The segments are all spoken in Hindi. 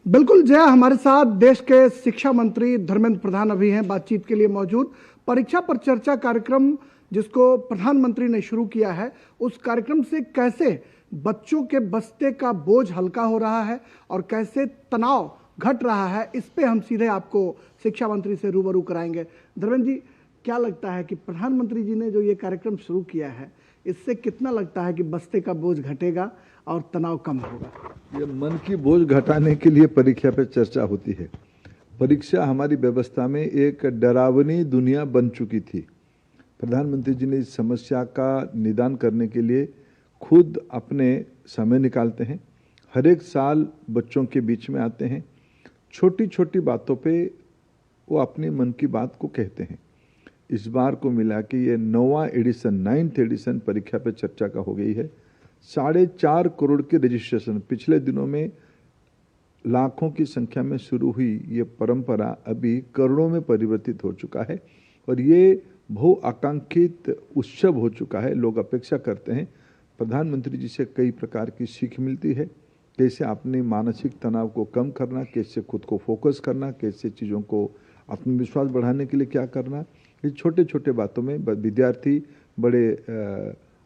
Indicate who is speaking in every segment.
Speaker 1: बिल्कुल जय, हमारे साथ देश के शिक्षा मंत्री धर्मेंद्र प्रधान अभी हैं बातचीत के लिए मौजूद। परीक्षा पर चर्चा कार्यक्रम जिसको प्रधानमंत्री ने शुरू किया है, उस कार्यक्रम से कैसे बच्चों के बस्ते का बोझ हल्का हो रहा है और कैसे तनाव घट रहा है, इस पे हम सीधे आपको शिक्षा मंत्री से रूबरू कराएंगे। धर्मेंद्र जी, क्या लगता है कि प्रधानमंत्री जी ने जो ये कार्यक्रम शुरू किया है, इससे कितना लगता है कि बस्ते का बोझ घटेगा और तनाव कम होगा?
Speaker 2: ये मन की बोझ घटाने के लिए परीक्षा पे चर्चा होती है। परीक्षा हमारी व्यवस्था में एक डरावनी दुनिया बन चुकी थी। प्रधानमंत्री जी ने इस समस्या का निदान करने के लिए खुद अपने समय निकालते हैं। हर एक साल बच्चों के बीच में आते हैं, छोटी छोटी बातों पे वो अपनी मन की बात को कहते हैं। इस बार को मिला कि ये 9th एडिशन परीक्षा पे चर्चा का हो गई है। 4.5 करोड़ के रजिस्ट्रेशन, पिछले दिनों में लाखों की संख्या में शुरू हुई ये परंपरा अभी करोड़ों में परिवर्तित हो चुका है और ये बहुआकांक्षित उत्सव हो चुका है। लोग अपेक्षा करते हैं प्रधानमंत्री जी से कई प्रकार की सीख मिलती है, कैसे अपने मानसिक तनाव को कम करना, कैसे खुद को फोकस करना, कैसे चीज़ों को आत्मविश्वास बढ़ाने के लिए क्या करना। ये छोटे छोटे बातों में विद्यार्थी बड़े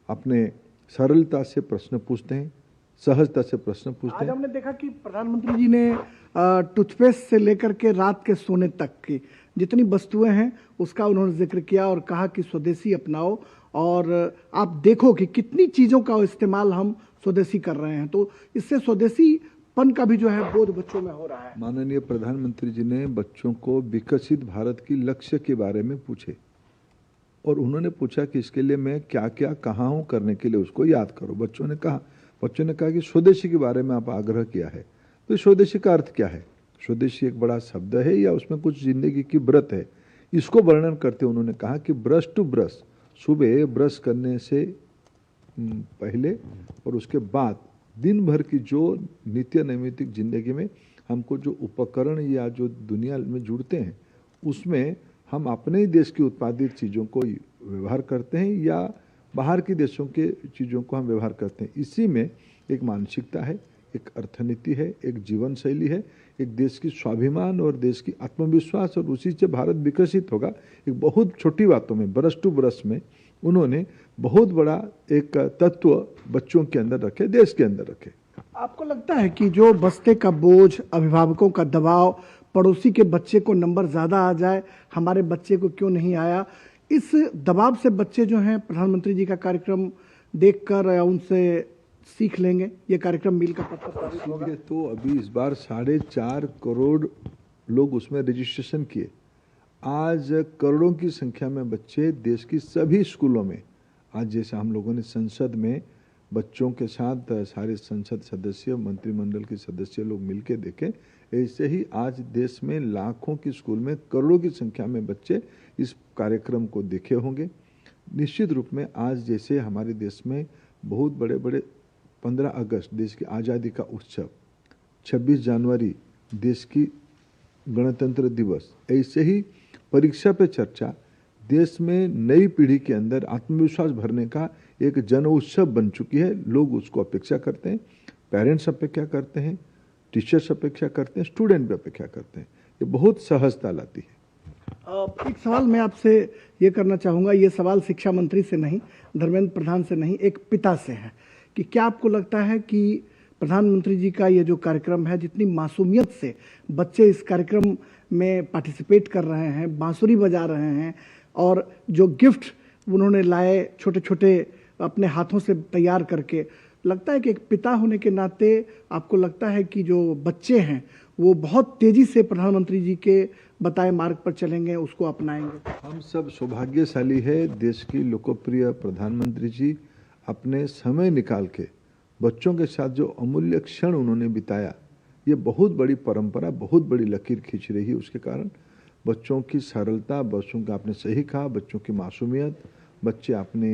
Speaker 2: अपने सरलता से प्रश्न पूछते हैं, सहजता से प्रश्न पूछते हैं।
Speaker 1: आज हमने देखा कि प्रधानमंत्री जी ने टूथपेस्ट से लेकर के रात के सोने तक की जितनी वस्तुएं हैं उसका उन्होंने जिक्र किया और कहा कि स्वदेशी अपनाओ, और आप देखो कि कितनी चीज़ों का इस्तेमाल हम स्वदेशी कर रहे हैं, तो इससे स्वदेशीपन का भी जो है बोध बच्चों में हो रहा है।
Speaker 2: माननीय प्रधानमंत्री जी ने बच्चों को विकसित भारत की लक्ष्य के बारे में पूछे और उन्होंने पूछा कि इसके लिए मैं क्या क्या कहाँ हूँ, करने के लिए उसको याद करो। बच्चों ने कहा कि स्वदेशी के बारे में आप आग्रह किया है, तो स्वदेशी का अर्थ क्या है? स्वदेशी एक बड़ा शब्द है या उसमें कुछ जिंदगी की व्रत है? इसको वर्णन करते उन्होंने कहा कि ब्रश टू ब्रश, सुबह ब्रश करने से पहले और उसके बाद दिन भर की जो नित्य नैमित्तिक जिंदगी में हमको जो उपकरण या जो दुनिया में जुड़ते हैं उसमें हम अपने ही देश की उत्पादित चीज़ों को व्यवहार करते हैं या बाहर के देशों के चीज़ों को हम व्यवहार करते हैं। इसी में एक मानसिकता है, एक अर्थनीति है, एक जीवन शैली है, एक देश की स्वाभिमान और देश की आत्मविश्वास, और उसी से भारत विकसित होगा। एक बहुत छोटी बातों में, ब्रश टू ब्रश में उन्होंने बहुत बड़ा एक तत्व बच्चों के अंदर रखे, देश के अंदर रखे।
Speaker 1: आपको लगता है कि जो बस्ते का बोझ, अभिभावकों का दबाव, पड़ोसी के बच्चे को नंबर ज़्यादा आ जाए, हमारे बच्चे को क्यों नहीं आया, इस दबाव से बच्चे जो हैं प्रधानमंत्री जी का कार्यक्रम देखकर या उनसे सीख लेंगे? ये कार्यक्रम मील का पत्थर साबित होगा।
Speaker 2: तो अभी इस बार 4.5 करोड़ लोग उसमें रजिस्ट्रेशन किए। आज करोड़ों की संख्या में बच्चे देश की सभी स्कूलों में, आज जैसे हम लोगों ने संसद में बच्चों के साथ सारे संसद सदस्य, मंत्रिमंडल के सदस्य लोग मिलकर देखे, ऐसे ही आज देश में लाखों की स्कूल में करोड़ों की संख्या में बच्चे इस कार्यक्रम को देखे होंगे। निश्चित रूप में आज जैसे हमारे देश में बहुत बड़े बड़े 15 अगस्त देश की आज़ादी का उत्सव, 26 जनवरी देश की गणतंत्र दिवस, ऐसे ही परीक्षा पे चर्चा देश में नई पीढ़ी के अंदर आत्मविश्वास भरने का एक जन उत्सव बन चुकी है। लोग उसको अपेक्षा करते हैं, पेरेंट्स अपेक्षा करते हैं, टीचर्स अपेक्षा करते हैं, स्टूडेंट भी अपेक्षा करते हैं। ये बहुत सहजता लाती है।
Speaker 1: एक सवाल मैं आपसे ये करना चाहूँगा, ये सवाल शिक्षा मंत्री से नहीं, धर्मेंद्र प्रधान से नहीं, एक पिता से है कि क्या आपको लगता है कि प्रधानमंत्री जी का ये जो कार्यक्रम है, जितनी मासूमियत से बच्चे इस कार्यक्रम में पार्टिसिपेट कर रहे हैं, बांसुरी बजा रहे हैं, और जो गिफ्ट उन्होंने लाए छोटे छोटे अपने हाथों से तैयार करके, लगता है कि एक पिता होने के नाते आपको लगता है कि जो बच्चे हैं वो बहुत तेजी से प्रधानमंत्री जी के बताए मार्ग पर चलेंगे, उसको अपनाएंगे?
Speaker 2: हम सब सौभाग्यशाली है, देश की लोकप्रिय प्रधानमंत्री जी अपने समय निकाल के बच्चों के साथ जो अमूल्य क्षण उन्होंने बिताया, ये बहुत बड़ी परंपरा, बहुत बड़ी लकीर खींच रही है। उसके कारण बच्चों की सरलता, बच्चों का, आपने सही कहा, बच्चों की मासूमियत, बच्चे अपने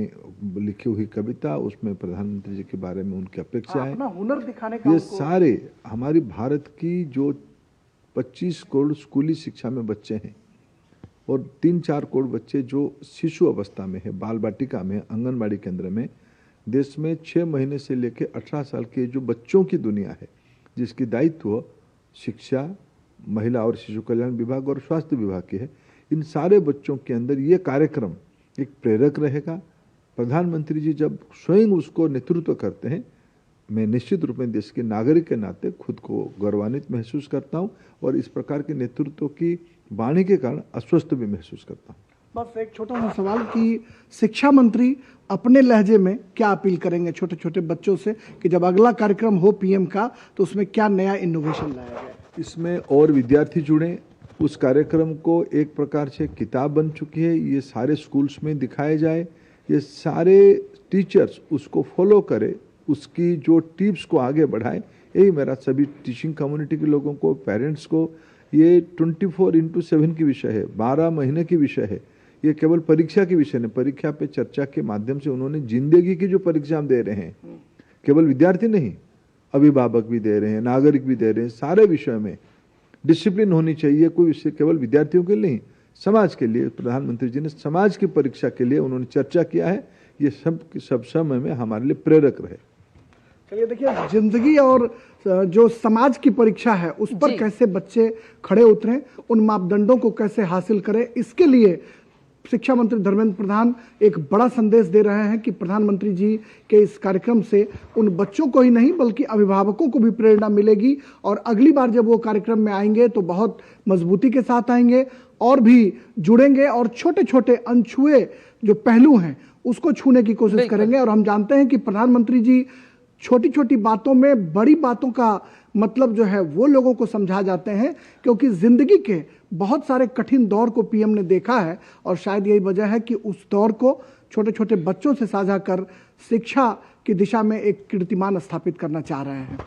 Speaker 2: लिखी हुई कविता, उसमें प्रधानमंत्री जी के बारे में उनकी अपेक्षाएं,
Speaker 1: अपना हुनर दिखाने का,
Speaker 2: ये सारे हमारी भारत की जो 25 करोड़ स्कूली शिक्षा में बच्चे हैं और 3-4 करोड़ बच्चे जो शिशु अवस्था में है, बाल बाटिका में, आंगनबाड़ी केंद्र में, देश में 6 महीने से लेकर 18 साल के जो बच्चों की दुनिया है, जिसकी दायित्व शिक्षा, महिला और शिशु कल्याण विभाग और स्वास्थ्य विभाग की है। इन सारे बच्चों के अंदर ये कार्यक्रम एक प्रेरक रहेगा। प्रधानमंत्री जी जब स्वयं उसको नेतृत्व करते हैं, मैं निश्चित रूप में देश के नागरिक के नाते खुद को गौरवान्वित महसूस करता हूं और इस प्रकार के नेतृत्व की वाणी के कारण अस्वस्थ भी महसूस करता हूं।
Speaker 1: बस एक छोटा सा सवाल कि शिक्षा मंत्री अपने लहजे में क्या अपील करेंगे छोटे छोटे बच्चों से कि जब अगला कार्यक्रम हो पीएम का तो उसमें क्या नया इनोवेशन लाया जाए?
Speaker 2: इसमें और विद्यार्थी जुड़े, उस कार्यक्रम को एक प्रकार से किताब बन चुकी है, ये सारे स्कूल्स में दिखाए जाए, ये सारे टीचर्स उसको फॉलो करें, उसकी जो टिप्स को आगे बढ़ाएं। यही मेरा सभी टीचिंग कम्युनिटी के लोगों को, पेरेंट्स को, ये 24/7 की विषय है, 12 महीने की विषय है। ये केवल परीक्षा की विषय नहीं, परीक्षा पे चर्चा के माध्यम से उन्होंने जिंदगी की जो परीक्षा दे रहे हैं, केवल विद्यार्थी नहीं, अभिभावक भी दे रहे हैं, नागरिक भी दे रहे हैं, सारे विषय में डिसिप्लिन होनी चाहिए। कोई विषय केवल विद्यार्थियों के लिए नहीं, समाज के लिए प्रधानमंत्री जी ने समाज की परीक्षा के लिए उन्होंने चर्चा किया है। ये सब समय में हमारे लिए प्रेरक रहे।
Speaker 1: चलिए देखिए, जिंदगी और जो समाज की परीक्षा है उस पर कैसे बच्चे खड़े उतरें, उन मापदंडों को कैसे हासिल करें, इसके लिए शिक्षा मंत्री धर्मेंद्र प्रधान एक बड़ा संदेश दे रहे हैं कि प्रधानमंत्री जी के इस कार्यक्रम से उन बच्चों को ही नहीं बल्कि अभिभावकों को भी प्रेरणा मिलेगी और अगली बार जब वो कार्यक्रम में आएंगे तो बहुत मजबूती के साथ आएंगे और भी जुड़ेंगे और छोटे छोटे अनछुए जो पहलू हैं उसको छूने की कोशिश करेंगे। और हम जानते हैं कि प्रधानमंत्री जी छोटी छोटी बातों में बड़ी बातों का मतलब जो है वो लोगों को समझा जाते हैं, क्योंकि जिंदगी के बहुत सारे कठिन दौर को पीएम ने देखा है और शायद यही वजह है कि उस दौर को छोटे छोटे बच्चों से साझा कर शिक्षा की दिशा में एक कीर्तिमान स्थापित करना चाह रहे हैं।